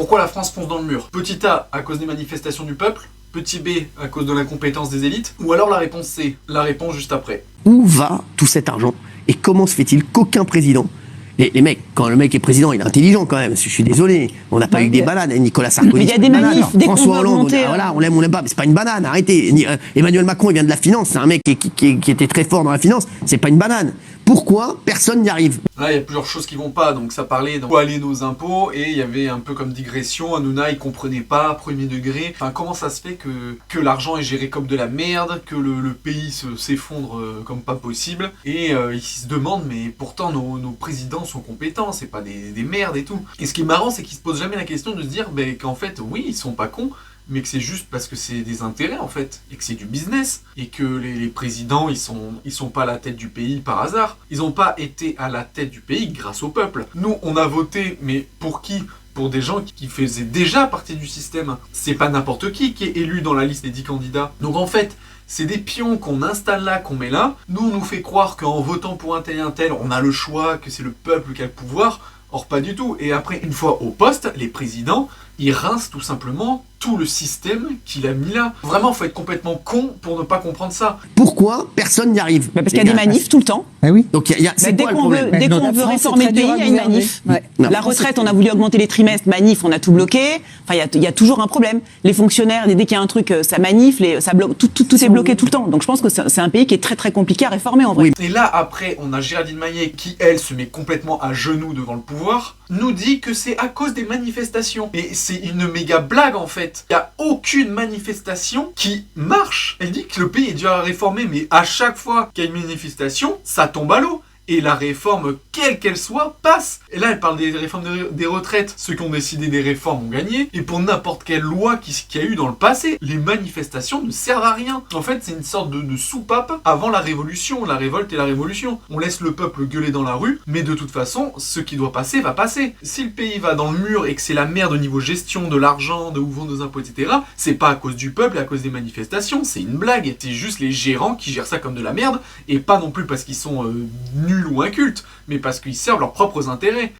Pourquoi la France fonce dans le mur? Petit A, à cause des manifestations du peuple. Petit B, à cause de l'incompétence des élites. Ou alors la réponse C, la réponse juste après. Où va tout cet argent? Et comment se fait-il qu'aucun président... Les mecs, quand le mec est président, il est intelligent quand même. Je suis désolé, on n'a pas eu des balades. Nicolas Sarkozy, mais il y a des manifs, des François Hollande, monter, voilà, on l'aime, on l'aime pas, mais c'est pas une banane. Arrêtez. Emmanuel Macron, il vient de la finance. C'est un mec qui était très fort dans la finance. C'est pas une banane. Pourquoi personne n'y arrive? Là, il y a plusieurs choses qui vont pas. Donc ça parlait d'où allaient nos impôts et il y avait un peu comme digression. Hanouna, il comprenait pas, premier degré. Enfin, comment ça se fait que l'argent est géré comme de la merde, que le pays s'effondre comme pas possible. Et il se demande, mais pourtant nos présidents sont compétents, c'est pas des merdes et tout. Et ce qui est marrant, c'est qu'ils se posent jamais la question de se dire qu'en fait, oui, ils sont pas cons, mais que c'est juste parce que c'est des intérêts en fait, et que c'est du business, et que les présidents, ils sont pas à la tête du pays par hasard. Ils ont pas été à la tête du pays grâce au peuple. Nous, on a voté, mais pour qui ? Pour des gens qui faisaient déjà partie du système. C'est pas n'importe qui est élu dans la liste des 10 candidats. Donc en fait, c'est des pions qu'on installe là, qu'on met là. Nous, on nous fait croire qu'en votant pour un tel, on a le choix, que c'est le peuple qui a le pouvoir. Or, pas du tout. Et après, une fois au poste, les présidents, ils rincent tout simplement tout le système qu'il a mis là. Vraiment, faut être complètement con pour ne pas comprendre ça. Pourquoi personne n'y arrive? Parce qu'il y a des manifs tout le temps. Ah oui. Donc c'est dès quoi le qu'on problème? veut réformer le pays, il y a une manif. Ouais. La retraite, on a voulu augmenter les trimestres, manif, on a tout bloqué. Enfin, il y a toujours un problème. Les fonctionnaires, dès qu'il y a un truc, ça manif, ça bloque, tout est bloqué tout le temps. Donc je pense que c'est un pays qui est très très compliqué à réformer en vrai. Oui. Et là, après, on a Géraldine Maillet qui, elle, se met complètement à genoux devant le pouvoir, nous dit que c'est à cause des manifestations. Et c'est une méga blague en fait. Il n'y a aucune manifestation qui marche. Elle dit que le pays est dur à réformer, mais à chaque fois qu'il y a une manifestation, ça tombe à l'eau. Et la réforme, quelle qu'elle soit, passe. Et là, elle parle des réformes des retraites. Ceux qui ont décidé des réformes ont gagné. Et pour n'importe quelle loi qu'il y a eu dans le passé, les manifestations ne servent à rien. En fait, c'est une sorte de soupape avant la révolution, la révolte et la révolution. On laisse le peuple gueuler dans la rue, mais de toute façon, ce qui doit passer va passer. Si le pays va dans le mur et que c'est la merde au niveau gestion de l'argent, de où vont nos impôts, etc., c'est pas à cause du peuple et à cause des manifestations, c'est une blague. C'est juste les gérants qui gèrent ça comme de la merde, et pas non plus parce qu'ils sont nuls ou incultes, mais parce qu'ils servent leurs propres intérêts.